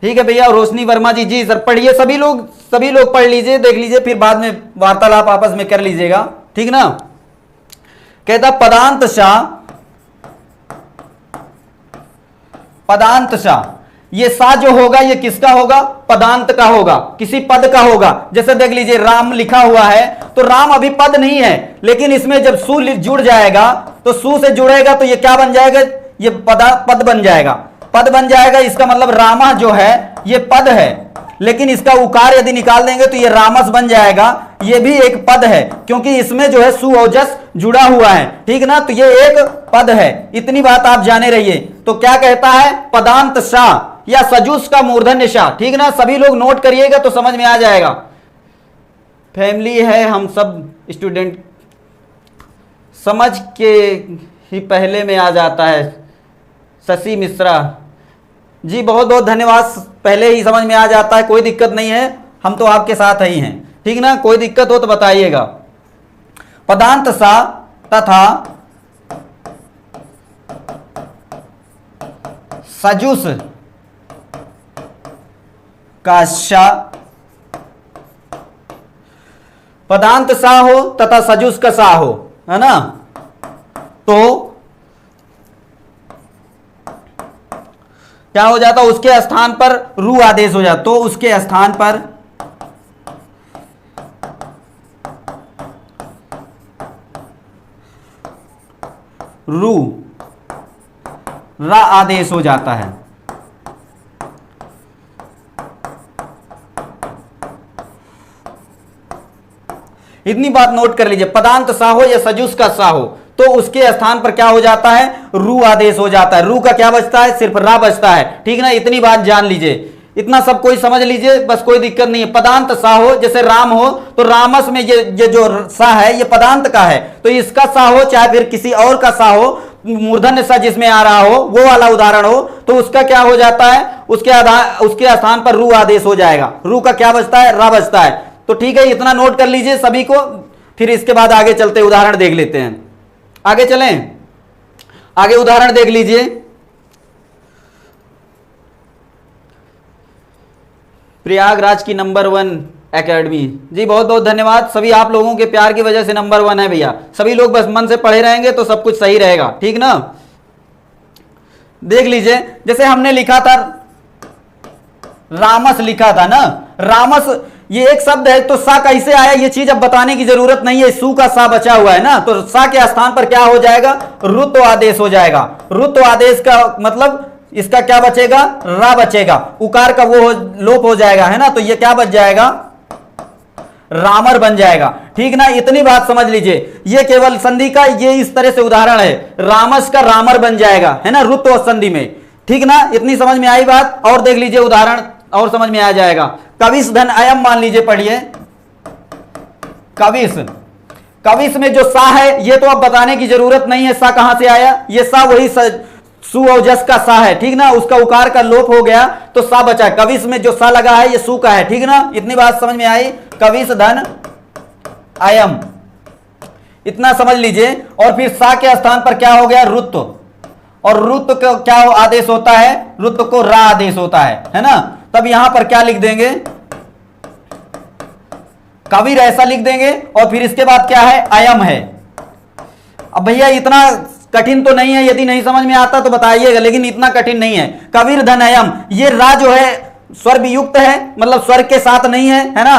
ठीक है भैया। रोशनी वर्मा जी, जी सर पढ़िए, सभी लोग पढ़ लीजिए, देख लीजिए, फिर बाद में वार्तालाप आपस में कर लीजिएगा, ठीक ना। कहता पदांत सा, ये सा जो होगा ये किसका होगा, पदांत का होगा, किसी पद का होगा। जैसे देख लीजिए राम लिखा हुआ है तो राम अभी पद नहीं है, लेकिन इसमें जब सु जुड़ जाएगा तो सु से जुड़ेगा तो ये क्या बन जाएगा, ये पद बन जाएगा, पद बन जाएगा। इसका मतलब रामा जो है ये पद है, लेकिन इसका उकार यदि निकाल देंगे तो ये रामस बन जाएगा, ये भी एक पद है, क्योंकि इसमें जो है सु और जस जुड़ा हुआ है, ठीक ना। तो ये एक पद है, इतनी बात आप जाने रहिए। तो क्या कहता है, पदांत सा, या सजुस का मूर्धन्य सा, ठीक ना, सभी लोग नोट करिएगा तो समझ में आ जाएगा। फैमिली है, हम सब स्टूडेंट समझ के ही पहले में आ जाता है। शशि मिश्रा जी बहुत बहुत धन्यवाद, पहले ही समझ में आ जाता है, कोई दिक्कत नहीं है, हम तो आपके साथ ही हैं, ठीक ना, कोई दिक्कत हो तो बताइएगा। पदांत सा तथा सजुस का सा, पदांत सा हो तथा सजुस का सा हो, है ना, तो क्या हो जाता, उसके स्थान पर रू आदेश हो जाता, तो उसके स्थान पर रू रा आदेश हो जाता है। इतनी बात नोट कर लीजिए, पदांत सा हो या सजुस का सा हो तो उसके स्थान पर क्या हो जाता है, रू आदेश हो जाता है। रू का क्या बचता है, सिर्फ रा बचता है, ठीक ना, इतनी बात जान लीजिए, इतना सब कोई समझ लीजिए, बस कोई दिक्कत नहीं है। पदांत सा हो, जैसे राम हो तो रामस में ये जो सा है ये पदांत का है, तो इसका सा हो चाहे फिर किसी और का सा हो, मूर्धन्य सा जिसमें आ रहा हो वो वाला उदाहरण हो, तो उसका क्या हो जाता है, उसके स्थान पर रू आदेश हो जाएगा। रू का क्या बचता है, रा बचता है। तो ठीक है, इतना नोट कर लीजिए सभी को, फिर इसके बाद आगे चलते उदाहरण देख लेते हैं। आगे चलें, आगे उदाहरण देख लीजिए। प्रयागराज की नंबर 1 एकेडमी जी बहुत बहुत धन्यवाद, सभी आप लोगों के प्यार की वजह से नंबर 1 है भैया। सभी लोग बस मन से पढ़े रहेंगे तो सब कुछ सही रहेगा, ठीक ना। देख लीजिए, जैसे हमने लिखा था रामस, लिखा था ना रामस, ये एक शब्द है, तो सा कैसे आया ये चीज अब बताने की जरूरत नहीं है, सू का सा बचा हुआ है ना, तो सा के स्थान पर क्या हो जाएगा, रुत्व आदेश हो जाएगा। रुत्व आदेश का मतलब इसका क्या बचेगा, रा बचेगा, उकार का वो लोप हो जाएगा, है ना, तो ये क्या बच जाएगा, रामर बन जाएगा, ठीक ना। इतनी बात समझ लीजिए, ये केवल संधि का ये इस तरह से उदाहरण है, रामस का रामर बन जाएगा, है ना, रुत्व संधि में, ठीक ना। इतनी समझ में आई बात, और देख लीजिए उदाहरण और समझ में आ जाएगा। कविस धन अयम मान लीजिए, पढ़िए कविस, कविस में जो सा है ये तो अब बताने की जरूरत नहीं है, सा कहां से आया, ये सा वही सु और जस का सा है, ठीक ना, उसका उकार का लोप हो गया तो सा बचा। कविस में जो सा लगा है ये सु का है, ठीक ना, इतनी बात समझ में आई। कविस धन अयम, इतना समझ लीजिए। और फिर सा के स्थान पर क्या हो गया, रुत्व, और रुत्व को क्या आदेश होता है, रुत्व को रा आदेश होता है ना। तब यहां पर क्या लिख देंगे, कविर ऐसा लिख देंगे, और फिर इसके बाद क्या है, अयम है। अब भैया इतना कठिन तो नहीं है, यदि नहीं समझ में आता तो बताइएगा, लेकिन इतना कठिन नहीं है। कविर धन अयम, ये रा जो है स्वर वियुक्त है, मतलब स्वर के साथ नहीं है ना,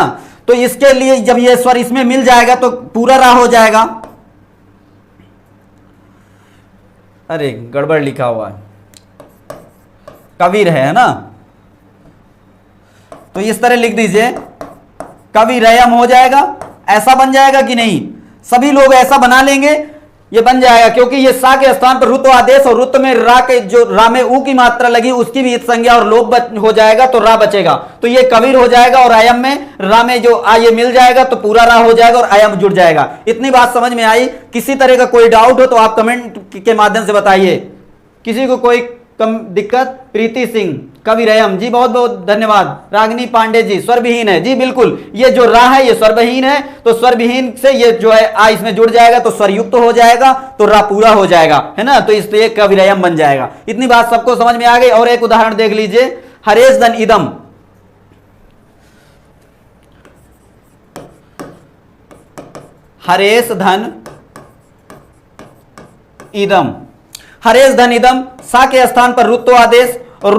तो इसके लिए जब ये स्वर इसमें मिल जाएगा तो पूरा रा हो जाएगा। अरे गड़बड़ लिखा हुआ है, कविर है ना, तो इस तरह लिख दीजिए, कविरयम हो जाएगा। ऐसा बन जाएगा कि नहीं, सभी लोग ऐसा बना लेंगे, ये बन जाएगा, क्योंकि ये सा के स्थान पर रुत्व आदेश, और रुत्व में रा के जो रा में ऊ की मात्रा लगी उसकी भी इत संज्ञा और लोप हो जाएगा तो रा बचेगा, तो ये कविर हो जाएगा। और अयम में रा में जो आ ये मिल जाएगा तो पूरा रा हो जाएगा और अयम जुड़ जाएगा। इतनी बात समझ में आई। किसी तरह का कोई डाउट हो तो आप कमेंट के माध्यम से बताइए, किसी को कोई कम दिक्कत। प्रीति सिंह, कविरयम जी बहुत बहुत धन्यवाद। रागिनी पांडे जी, स्वरविहीन है जी, बिल्कुल, ये जो रा है ये स्वरविहीन है, तो स्वरविहीन से ये जो है आ इसमें जुड़ जाएगा तो स्वर युक्त हो जाएगा तो रा पूरा हो जाएगा, है ना, तो इसलिए कविरयम बन जाएगा। इतनी बात सबको समझ में आ गई। और एक उदाहरण देख लीजिए, हरेश धन इदम, हरेश धन इदम, हरेश धन इदम, सा के स्थान पर रुत्व आदेश, और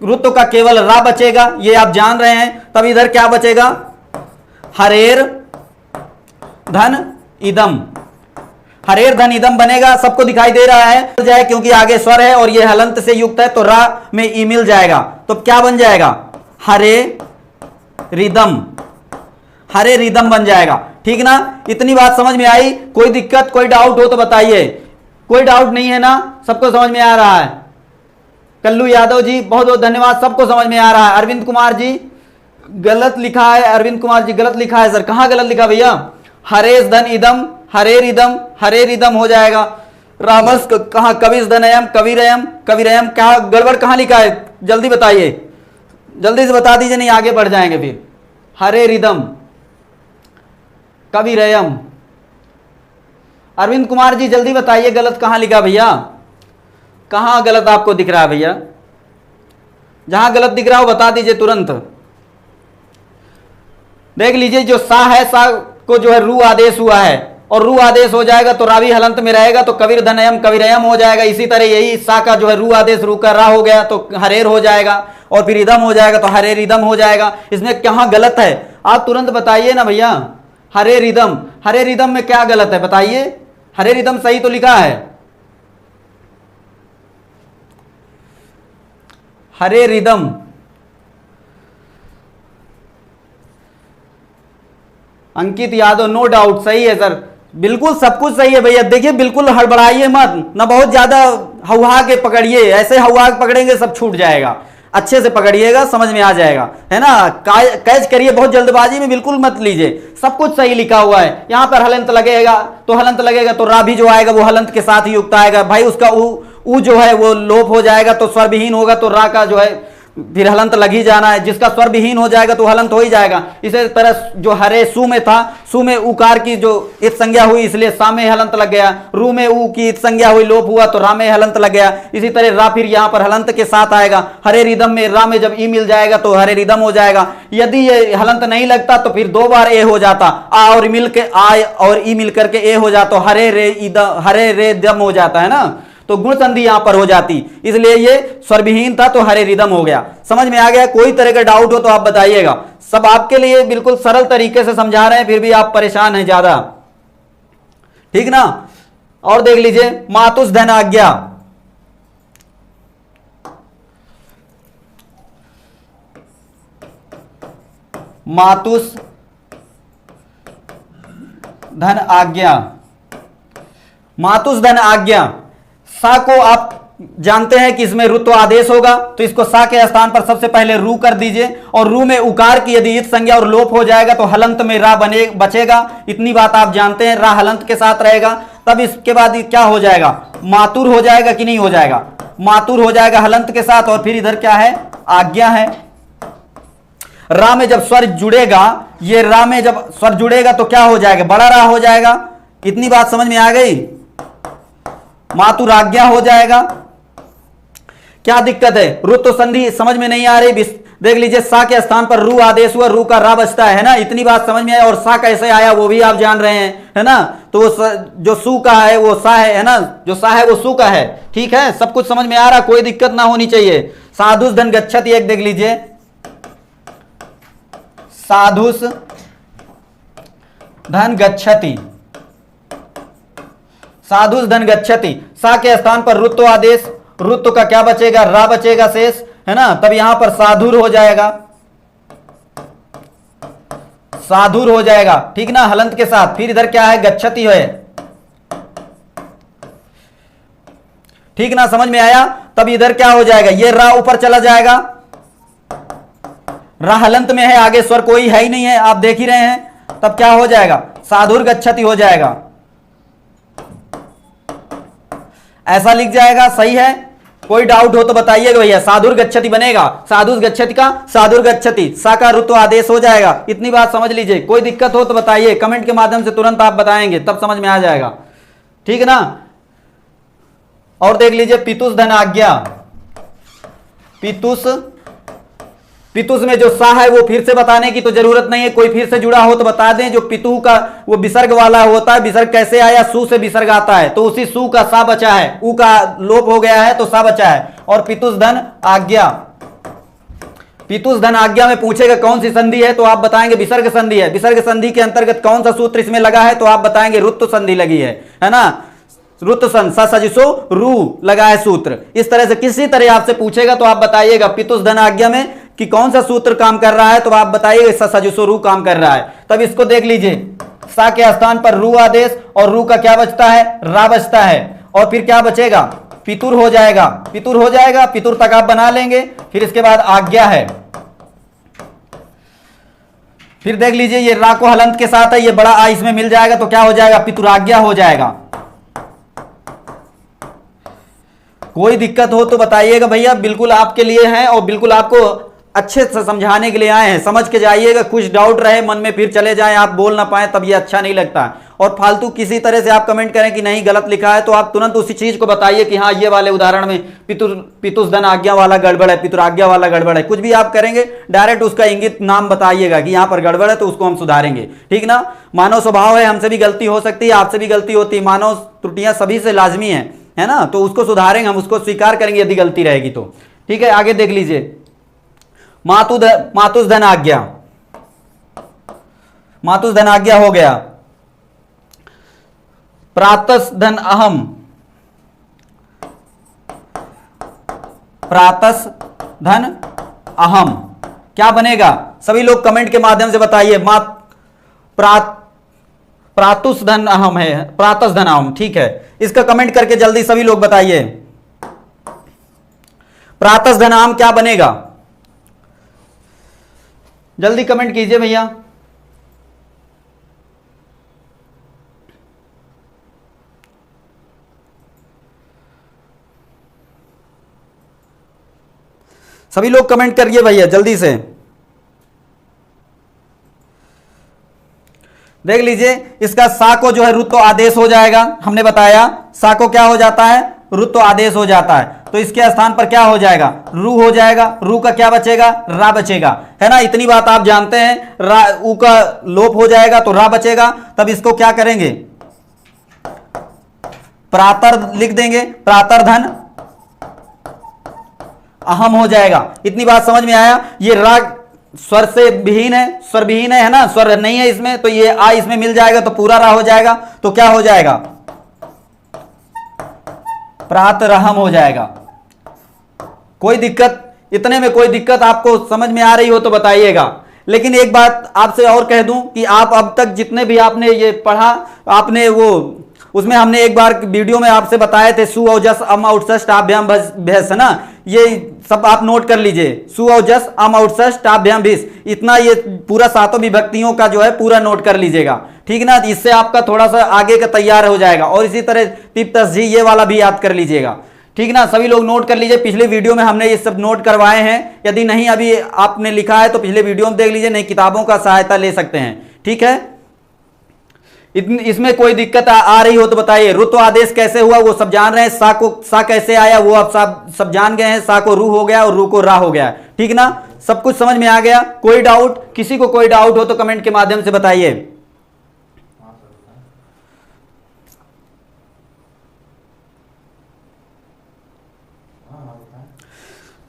रुत्व का केवल रा बचेगा, ये आप जान रहे हैं। तब इधर क्या बचेगा, हरेर धन इदम, हरेर धन इदम बनेगा। सबको दिखाई दे रहा है जाए, क्योंकि आगे स्वर है और ये हलंत से युक्त है तो रा में ई मिल जाएगा, तो क्या बन जाएगा, हरे रिदम, हरे रिदम बन जाएगा, ठीक ना। इतनी बात समझ में आई। कोई दिक्कत कोई डाउट हो तो बताइए। कोई डाउट नहीं है ना, सबको समझ में आ रहा है। कल्लू यादव जी बहुत बहुत धन्यवाद, सबको समझ में आ रहा है। अरविंद कुमार जी गलत लिखा है, अरविंद कुमार जी गलत लिखा है सर। कहां गलत लिखा भैया? हरेश धन इदम, हरेर इदम हो जाएगा। रामस कहा कविस धनयम, कविरयम, कविरयम, क्या गड़बड़ कहां लिखा है? जल्दी बताइए, जल्दी से बता दीजिए, नहीं आगे बढ़ जाएंगे फिर। हरेर इदम, कविरयम। अरविंद कुमार जी जल्दी बताइए गलत कहां लिखा भैया? कहां गलत आपको दिख रहा है भैया? जहां गलत दिख रहा हो बता दीजिए तुरंत। देख लीजिए, जो सा है, सा को जो है रू आदेश हुआ है, और रू आदेश हो जाएगा तो रावी हलंत में रहेगा, तो कबीर धनयम कबीरयम हो जाएगा। इसी तरह यही सा का जो है रू आदेश रू का रा हो गया तो हरेर हो जाएगा, और फिर इदम हो जाएगा तो हरेर इदम हो जाएगा। इसमें कहां गलत है आप तुरंत बताइए ना भैया। हरेर इदम में क्या गलत है बताइए? हरेर इदम सही तो लिखा है। हरेर इदम, अंकित यादव नो डाउट सही है सर, बिल्कुल सब कुछ सही है भैया। देखिए बिल्कुल हड़बड़ाइए मत ना, बहुत ज्यादा हवा के पकड़िए, ऐसे हवा के पकड़ेंगे सब छूट जाएगा। अच्छे से पकड़िएगा, समझ में आ जाएगा, है ना। कैच करिए, बहुत जल्दबाजी में बिल्कुल मत लीजिए। सब कुछ सही लिखा हुआ है। यहां पर हलंत लगेगा तो रा भी जो आएगा वो हलंत के साथ ही युक्त आएगा भाई। उसका ऊ जो है वो लोप हो जाएगा तो स्वर विहीन होगा, तो रा का जो है फिर हलंत लग ही जाना है। जिसका स्वर विहीन हो जाएगा तो हलंत हो ही जाएगा। इसी तरह जो हरे सु में था, सु में उकार की जो इत संज्ञा हुई इसलिए सा में हलंत लग गया। रू में ऊ की इत संज्ञा हुई, लोप हुआ तो रा में हलंत लग गया। इसी तरह रा फिर यहां पर हलंत के साथ आएगा। हरे रिदम में रा में जब ई मिल जाएगा तो हरे रिदम हो जाएगा। यदि ये हलंत नहीं लगता तो फिर दो बार ए हो जाता, आ और मिल के आ और ई मिल करके ए हो जाता, हरे रे दम हो जाता है ना, तो गुण संधि यहां पर हो जाती, इसलिए ये स्वरविहीन था तो हरे रिदम हो गया। समझ में आ गया? कोई तरह का डाउट हो तो आप बताइएगा। सब आपके लिए बिल्कुल सरल तरीके से समझा रहे हैं, फिर भी आप परेशान हैं ज्यादा, ठीक ना। और देख लीजिए, मातुस धन आज्ञा, मातुस धन आज्ञा, मातुस धन आज्ञा। सा को आप जानते हैं कि इसमें रुत्व आदेश होगा, तो इसको सा के स्थान पर सबसे पहले रू कर दीजिए, और रू में उकार की यदि इत संज्ञा और लोप हो जाएगा तो हलंत में रा बचेगा। इतनी बात आप जानते हैं, रा हलंत के साथ रहेगा। तब इसके बाद क्या हो जाएगा? मातुर हो जाएगा कि नहीं हो जाएगा? मातुर हो जाएगा हलंत के साथ, और फिर इधर क्या है? आज्ञा है। रा में जब स्वर जुड़ेगा, ये रा में जब स्वर जुड़ेगा तो क्या हो जाएगा? बड़ा रा हो जाएगा। इतनी बात समझ में आ गई? मातुर आज्ञा हो जाएगा। क्या दिक्कत है? रुत्व संधि समझ में नहीं आ रही? देख लीजिए, सा के स्थान पर रू आदेश हुआ, रू का रा बचता है ना। इतनी बात समझ में आया? और सा कैसे आया वो भी आप जान रहे हैं, है ना। तो जो सु का है वो सा है ना, जो सा है वो सु का है। ठीक है, सब कुछ समझ में आ रहा, कोई दिक्कत ना होनी चाहिए। साधुस धन गच्छति, एक देख लीजिए, साधुस धन गच्छति, साधुस धन गच्छति। सा के स्थान पर रुत्व आदेश, रुत्व का क्या बचेगा? रा बचेगा शेष, है ना। तब यहां पर साधुर हो जाएगा, साधुर हो जाएगा, ठीक ना, हलंत के साथ। फिर इधर क्या है? गच्छति है, ठीक ना, समझ में आया? तब इधर क्या हो जाएगा? ये रा ऊपर चला जाएगा, रा हलंत में है, आगे स्वर कोई है ही नहीं है, आप देख ही रहे हैं। तब क्या हो जाएगा? साधुर गच्छति हो जाएगा। ऐसा लिख जाएगा, सही है? कोई डाउट हो तो बताइएगा भैया। साधुर गच्छति बनेगा, साधुस गच्छति का साधुर गच्छति, सा का रुत्व आदेश हो जाएगा। इतनी बात समझ लीजिए। कोई दिक्कत हो तो बताइए, कमेंट के माध्यम से तुरंत आप बताएंगे, तब समझ में आ जाएगा, ठीक है ना। और देख लीजिए, पितुस धन आज्ञा, पितुस, पितुस में जो सा है वो फिर से बताने की तो जरूरत नहीं है, कोई फिर से जुड़ा हो तो बता दें। जो पितु का वो विसर्ग वाला होता है, विसर्ग कैसे आया? सु से विसर्ग आता है, तो उसी सु का सा बचा है, उ का लोप हो गया है तो सा बचा है। और पितुस धन आज्ञा, पितुस धन आज्ञा में पूछेगा कौन सी संधि है तो आप बताएंगे विसर्ग संधि है। विसर्ग संधि के अंतर्गत कौन सा सूत्र इसमें लगा है तो आप बताएंगे रुत्व संधि लगी है ना। रुत्व सन सजिशो रू लगा है सूत्र। इस तरह से किसी तरह आपसे पूछेगा तो आप बताइएगा पितुस धन आज्ञा में कि कौन सा सूत्र काम कर रहा है, तो आप बताइएगा सजिशो रू काम कर रहा है। तब इसको देख लीजिए, सा के स्थान पर रू आदेश और रू का क्या बचता है? रा बचता है। और फिर क्या बचेगा? पितुर हो जाएगा, पितुर हो जाएगा, पितुर तक आप बना लेंगे। फिर इसके बाद आज्ञा है, फिर देख लीजिए ये रा को हलंत के साथ है, ये बड़ा आ इसमें मिल जाएगा तो क्या हो जाएगा, पितुराज्ञा हो जाएगा। कोई दिक्कत हो तो बताइएगा भैया, बिल्कुल आपके लिए है और बिल्कुल आपको अच्छे से समझाने के लिए आए हैं, समझ के जाइएगा। कुछ डाउट रहे मन में फिर चले जाएं, आप बोल ना पाए, तब ये अच्छा नहीं लगता है। और फालतू किसी तरह से आप कमेंट करें कि नहीं गलत लिखा है, तो आप तुरंत उसी चीज को बताइए कि हाँ ये वाले उदाहरण में पितुस्धन आज्ञा वाला गड़बड़ है, पितुराज्ञा वाला गड़बड़ है। कुछ भी आप करेंगे डायरेक्ट उसका इंगित नाम बताइएगा कि यहाँ पर गड़बड़ है, तो उसको हम सुधारेंगे, ठीक ना। मानव स्वभाव है, हमसे भी गलती हो सकती है, आपसे भी गलती होती है, मानव त्रुटियां सभी से लाजमी है ना, तो उसको सुधारेंगे, हम उसको स्वीकार करेंगे यदि गलती रहेगी तो, ठीक है। आगे देख लीजिए, मातुस्धन आज्ञा, मातुस्धन आज्ञा हो गया। प्रातस्धन अहम, प्रातस्धन अहम क्या बनेगा, सभी लोग कमेंट के माध्यम से बताइए। प्रातुस्धन अहम है, प्रातस्धन अहम, ठीक है। इसका कमेंट करके जल्दी सभी लोग बताइए, प्रातस्धन अहम क्या बनेगा, जल्दी कमेंट कीजिए भैया। सभी लोग कमेंट करिए भैया जल्दी से। देख लीजिए, इसका सा को जो है रुत्व आदेश हो जाएगा, हमने बताया सा को क्या हो जाता है, रुत्व आदेश हो जाता है, तो इसके स्थान पर क्या हो जाएगा, रू हो जाएगा। रू का क्या बचेगा, रा बचेगा, है ना। इतनी बात आप जानते हैं, रा ऊ का लोप हो जाएगा तो रा बचेगा। तब इसको क्या करेंगे, प्रातर लिख देंगे, प्रातर्धन अहम हो जाएगा। इतनी बात समझ में आया। ये रा स्वर से विहीन है, स्वर विहीन है ना, स्वर नहीं है इसमें, तो ये आ इसमें मिल जाएगा तो पूरा रा हो जाएगा, तो क्या हो जाएगा, प्रातरहम हो जाएगा। कोई दिक्कत, इतने में कोई दिक्कत आपको समझ में आ रही हो तो बताइएगा। लेकिन एक बात आपसे और कह दूं कि आप अब तक जितने भी आपने ये पढ़ा, आपने वो उसमें हमने एक बार वीडियो में आपसे बताए थे सु और जस अम आउटसस टाभ्याम भैस, है ना, ये सब आप नोट कर लीजिए। सु और जस अम आउटसस टाभ्याम भीस, इतना ये पूरा सातों विभक्तियों का जो है पूरा नोट कर लीजिएगा, ठीक ना। इससे आपका थोड़ा सा आगे का तैयार हो जाएगा। और इसी तरह तिप तस्जी ये वाला भी याद कर लीजिएगा, ठीक ना। सभी लोग नोट कर लीजिए, पिछले वीडियो में हमने ये सब नोट करवाए हैं। यदि नहीं अभी आपने लिखा है तो पिछले वीडियो में देख लीजिए, नहीं किताबों का सहायता ले सकते हैं, ठीक है। इसमें कोई दिक्कत आ रही हो तो बताइए। रुत्व आदेश कैसे हुआ वो सब जान रहे हैं, सा को सा कैसे आया वो अब सब जान गए हैं। सा को रू हो गया और रू को रा हो गया, ठीक ना। सब कुछ समझ में आ गया। कोई डाउट, किसी को कोई डाउट हो तो कमेंट के माध्यम से बताइए।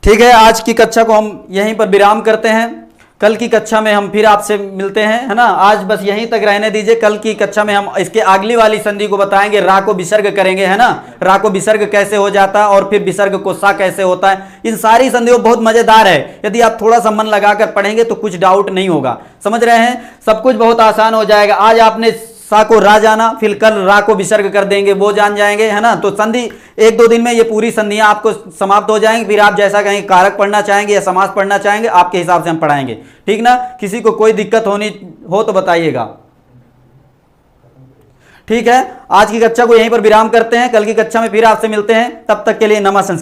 ठीक है, आज की कक्षा को हम यहीं पर विराम करते हैं। कल की कक्षा में हम फिर आपसे मिलते हैं, है ना। आज बस यहीं तक रहने दीजिए। कल की कक्षा में हम इसके अगली वाली संधि को बताएंगे, रा को विसर्ग करेंगे, है ना। रा को विसर्ग कैसे हो जाता है और फिर विसर्ग को सा कैसे होता है। इन सारी संधियों बहुत मजेदार है। यदि आप थोड़ा सा मन लगाकर पढ़ेंगे तो कुछ डाउट नहीं होगा, समझ रहे हैं। सब कुछ बहुत आसान हो जाएगा। आज आपने सा को रा जाना, फिर कल रा को विसर्ग कर देंगे, वो जान जाएंगे, है ना। तो संधि 1-2 दिन में ये पूरी संधियां आपको समाप्त हो जाएंगी। फिर आप जैसा कहेंगे कारक पढ़ना चाहेंगे या समास पढ़ना चाहेंगे, आपके हिसाब से हम पढ़ाएंगे, ठीक ना। किसी को कोई दिक्कत होनी हो तो बताइएगा, ठीक है। आज की कक्षा को यहीं पर विराम करते हैं। कल की कक्षा में फिर आपसे मिलते हैं। तब तक के लिए नमस्कार।